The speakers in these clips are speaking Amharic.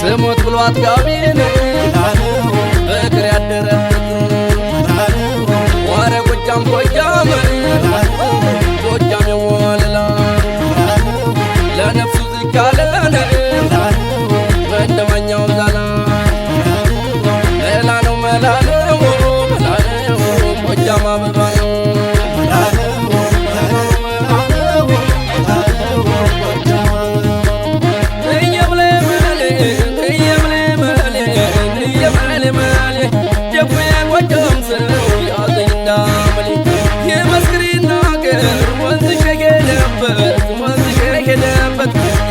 ስሞት ብሏት ጋቢን ፍቅር ያደረበት ወረ ጎጃም ጎጃም ጎጃም የወለላ ለነፍሱ ዝካለነ እንደማኛው ዛላ ሌላ ነው መላለው ጎጃም አበባ ነው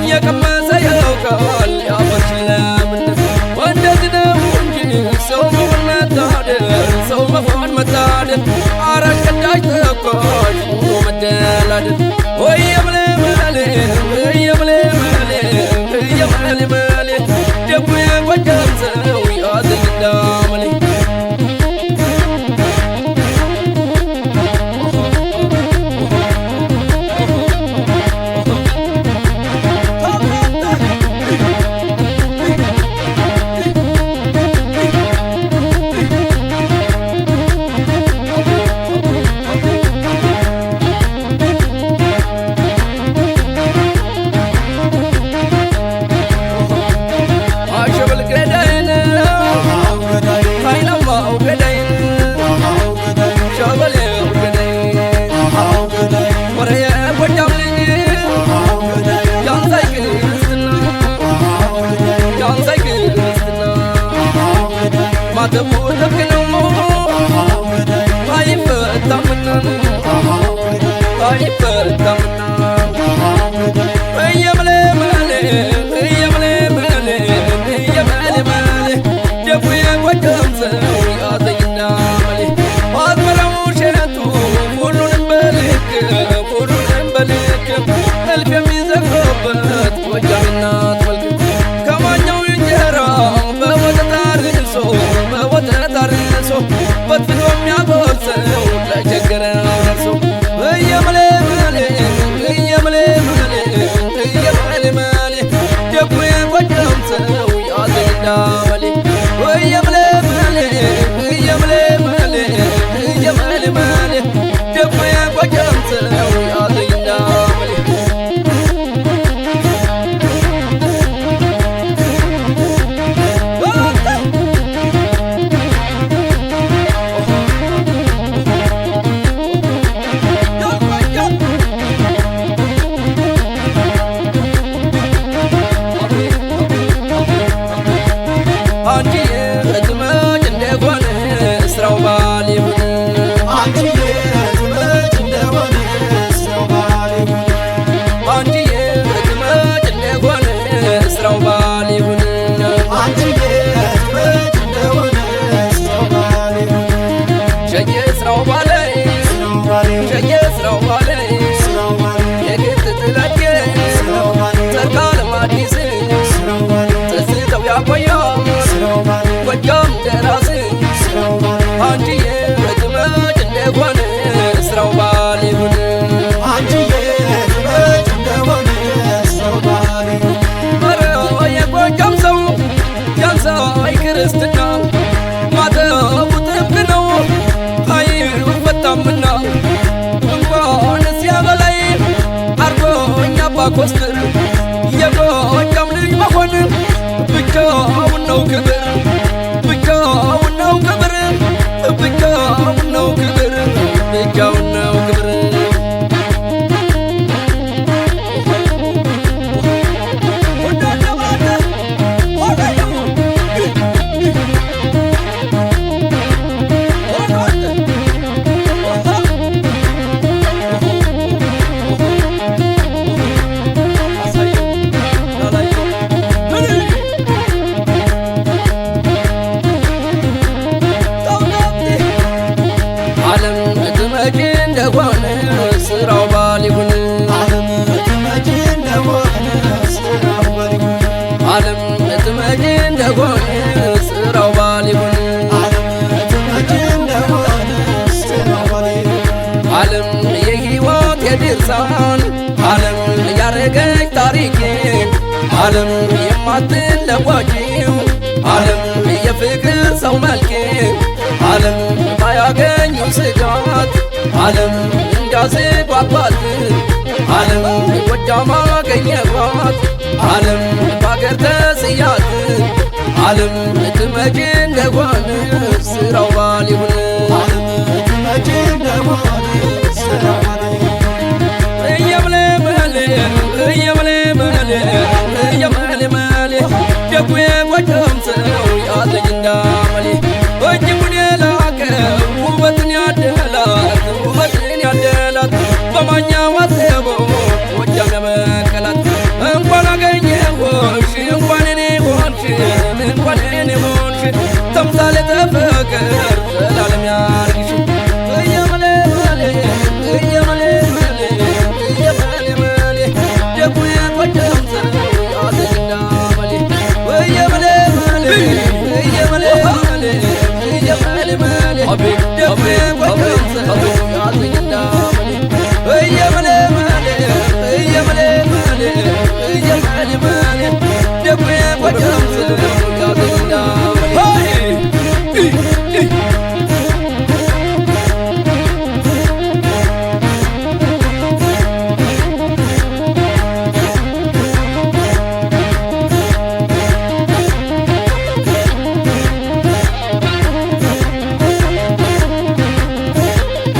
የቀመሰ ያውቃል ያፈችለምነት ወንደዚህ ነው እንጂ ሰው መሆን መታደል ሰው መሆን መታደል አረቀዳጅ ተኳሽ ሆኖ መደላደል ወየምለመሌ ወየምለመሌ ወየምለመሌ ደግሞ የጎጃም ሰው ያዘኝ እንዳመሌ በጥቶም ያጎርሰው ለቸገረው ደርሶ እየመለመለ እየመለመለ እየመለመለ ደግሞ የጎጃም ሰው ያዘኝ እንዳመሌ እየመለመለ እየመለመለ እየመለመለ ደግሞ የጎጃም ሰው ያዘኝ እንዳመሌ ክርስትና ማተቡ ጥብቅ ነው አይፈታምና እንኳን ሲያበላይ አርጎኛ ባኮስትር የጎጃም ልጅ መሆን ብቻውን ነው ክብር ብቻውን ነው ክብር ብቻውን ነው ክብር ብቻውን ነው ክብር ዓለም ያረገች ታሪኬ ዓለም አትለወጪው ዓለም የፍቅር ሰው መልኬ ዓለም ባያገኘው ስጋት ዓለም እንዳስጓጓት ዓለም ጎጃም አገኘባት ዓለም ባገር ተስያት ዓለም ትመጪ እንደሆነ ስራው ባል ይሁን ትመጪ እንደሆነ ስራው ባል ደጉ የጎጃም ሰው ያለኝ እንዳመሌ እጅጉን የላቀው ውበትን ያደላት በማኛው አትቦ ጎጃም ያበቀላት እንኳን አገኘሁሽ እንኳን እኔ ሆንሽ እንኳን እኔ ሆንሽ ተምሳሌተ ፍቅር ዘላለም ያለ